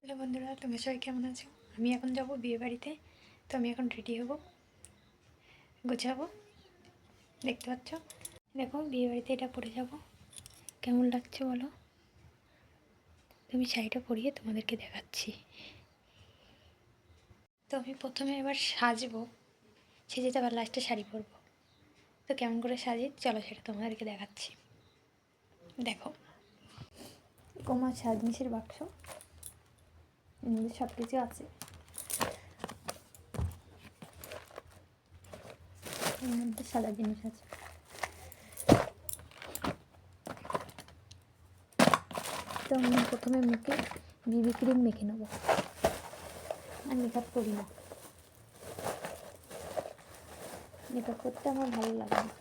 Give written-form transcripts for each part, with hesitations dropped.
Hello বন্ধুরা, তোমরা সবাই কেমন আছো? আমি এখন যাব বিয়ে বাড়িতে। তো আমি এখন রেডি হব, গোছাবো। দেখতে পাচ্ছ, দেখো বিয়ে বাড়িতে এটা পরে যাব। কেমন লাগছে বলো? তুমি শাড়িটা পরিয়ে তোমাদেরকে দেখাচ্ছি। তো আমি প্রথমে এবার সাজবো, সেজে আবার লাস্টে শাড়ি পরবো। তো কেমন করে সাজি চলো সেটা তোমাদেরকে দেখাচ্ছি। দেখো, আমার সাজনিসের বাক্স, এর মধ্যে সব কিছু আছে। এর মধ্যে সাদা জিনিস আছে। তো আমি প্রথমে মুখে বিবি ক্রিম মেখে নেব। আর মেকআপ করি না, মেকআপ করতে আমার ভালো লাগে না।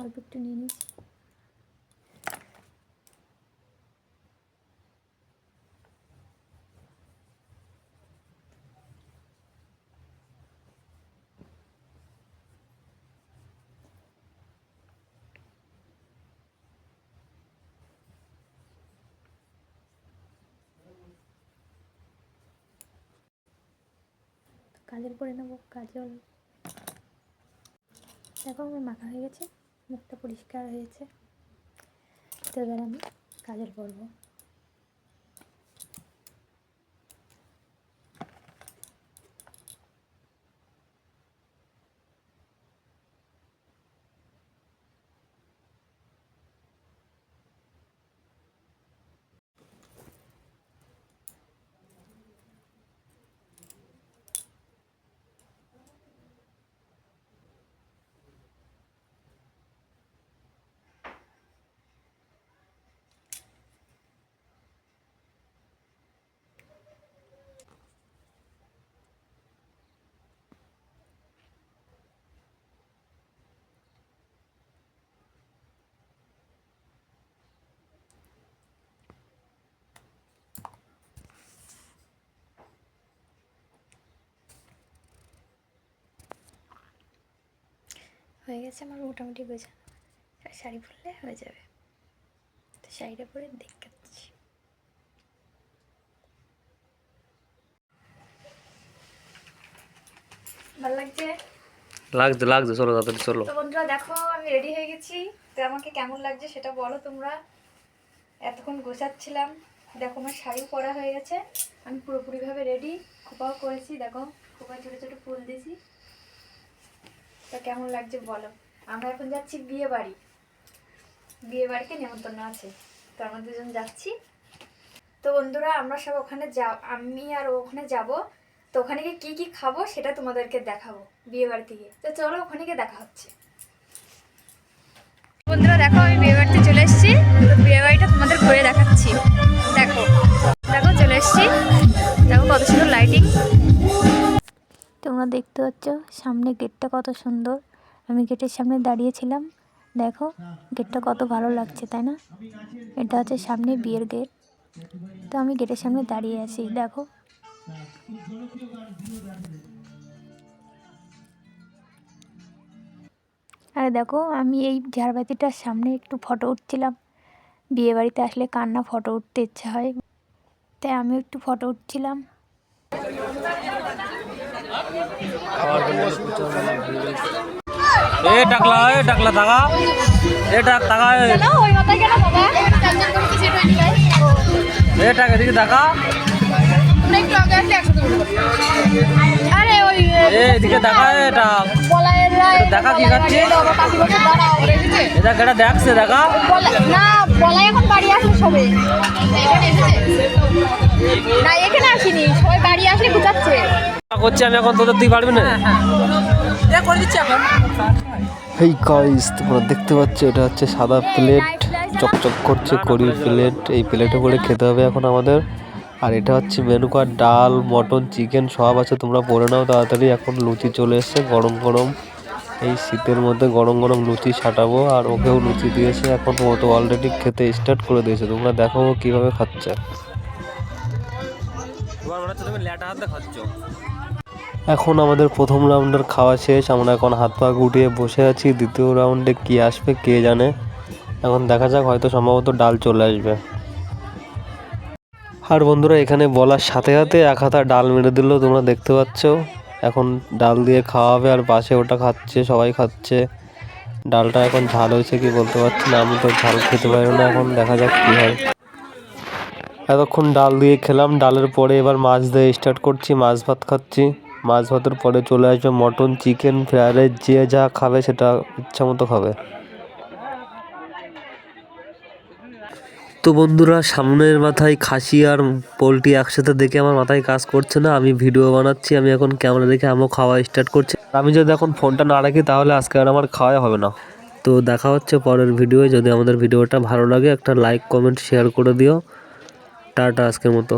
অল্প একটু নিয়ে নিচ্ছি। কাজল পরে নেবো, কাজল। দেখো আমার মাখা হয়ে গেছে, মুখটা পরিষ্কার হয়েছে। তো এবার আমি কাজল পরবো। হয়ে গেছে আমার মোটামুটি গোছানো। শাড়ি পরলে হয়ে যাবে। তো শাড়িটা পরে দেখাচ্ছি। ভালো লাগছে? লাগছে লাগছে, চলো তাড়াতাড়ি চলো। তো বন্ধুরা দেখো আমি রেডি হয়ে গেছি। তো আমাকে কেমন লাগছে সেটা বলো তোমরা। এতক্ষণ গোছাচ্ছিলাম। দেখো আমার শাড়িও পরা হয়ে গেছে, আমি পুরোপুরিভাবে রেডি। খোপাও করেছি, দেখো খোপায় ছোটো ছোটো ফুল দিয়েছি। তো কেমন লাগছে বলো। আমরা এখন যাচ্ছি বিয়ে বাড়ি। বিয়ে বাড়িতে নেমন্তন্ন আছে, তো আমরা দুজন যাচ্ছি। তো বন্ধুরা আমরা সব ওখানে আমি আর ওখানে যাব। তো ওখানে গিয়ে কী কী খাবো সেটা তোমাদেরকে দেখাবো বিয়ে বাড়িতে গিয়ে। তো চলো ওখানে গিয়ে দেখা হচ্ছে। বন্ধুরা দেখো আমি বিয়ে বাড়িতে চলে এসেছি। তো বিয়ে বাড়িটা তোমাদের ঘুরে দেখাচ্ছি। দেখো দেখো চলে এসেছি, দেখো কত সুন্দর লাইটিং। তোমরা দেখতে পাচ্ছ সামনে গেটটা কত সুন্দর। আমি গেটের সামনে দাঁড়িয়েছিলাম। দেখো গেটটা কত ভালো লাগছে, তাই না? এটা হচ্ছে সামনে বিয়ের গেট। তো আমি গেটের সামনে দাঁড়িয়ে আছি, দেখো। আর দেখো আমি এই ঝাড়বাতিটার সামনে একটু ফটো উঠছিলাম। বিয়ে বাড়িতে আসলে কার না ফটো উঠতে ইচ্ছা হয়, তাই আমি একটু ফটো উঠছিলাম। এ টাকলা টাকা, এ টাকা, এ টাকা এদিকে টাকা, এদিকে দেখা, এটা দেখা কি খাচ্ছে, এটা কেটা দেখছে দেখা না বলাই এখন বাড়ি আসলে সবে না, এখানে আসিনি, সবাই বাড়ি আসলে গুছাচ্ছে করছি আমি এখন, তোদের তুই পারবি না। করে দিচ্ছি এখন। এই গাইস তোমরা দেখতে পাচ্ছ এটা হচ্ছে সাদা প্লেট, চকচক করছে কড়ির প্লেট। এই প্লেটে করে খেতে হবে এখন আমাদের। আর এটা হচ্ছে মেনু কার্ড, ডাল মটন চিকেন সব আছে, তোমরা পড়ে নাও তাড়াতাড়ি। এখন লুচি চলে এসছে গরম গরম, এই শীতের মধ্যে গরম গরম লুচি সাটাবো। আর ওকেও লুচি দিয়েছে, এখন ও তো অলরেডি খেতে স্টার্ট করে দিয়েছে। তোমরা দেখো কিভাবে খাচ্ছে। তুমি ল্যাটা হাতে খাচ্ছ। এখন আমাদের প্রথম রাউন্ডের খাওয়া শেষ, আমরা এখন হাত পা গুটিয়ে বসে আছি। দ্বিতীয় রাউন্ডে কি আসবে কে জানে, এখন দেখা যাক, হয়তো সম্ভবত ডাল চলে আসবে। আর বন্ধুরা এখানে বলার সাথে সাথে এক হাতা ডাল মেরে দিল, তোমরা দেখতে পাচ্ছ। এখন ডাল দিয়ে খাওয়া হবে, আর পাশে ওটা খাচ্ছে, সবাই খাচ্ছে। ডালটা এখন ঝাল হয়েছে কি বলতে পারছি না, আমি তো ঝাল খেতে পারি না, এখন দেখা যাক কী হয়। এতক্ষণ ডাল দিয়ে খেলাম, ডালের পরে এবার মাছ দিয়ে স্টার্ট করছি, মাছ ভাত খাচ্ছি। মাছ ভাতের পরে চলে আসবে মটন, চিকেন, ফ্রাইড রাইস, যে যা খাবে সেটা ইচ্ছা মতো খাবে। তো বন্ধুরা সামনের মাথায় খাসি আর পোলট্রি একসাথে দেখে আমার মাথায় কাজ করছে না, আমি ভিডিও বানাচ্ছি, আমি এখন ক্যামেরা দেখে আমিও খাওয়া স্টার্ট করছি। আমি যদি এখন ফোনটা না রাখি তাহলে আজকে আর আমার খাওয়াই হবে না। তো দেখা হচ্ছে পরের ভিডিও। যদি আমাদের ভিডিওটা ভালো লাগে একটা লাইক কমেন্ট শেয়ার করে দিও। টাটা আজকের মতো।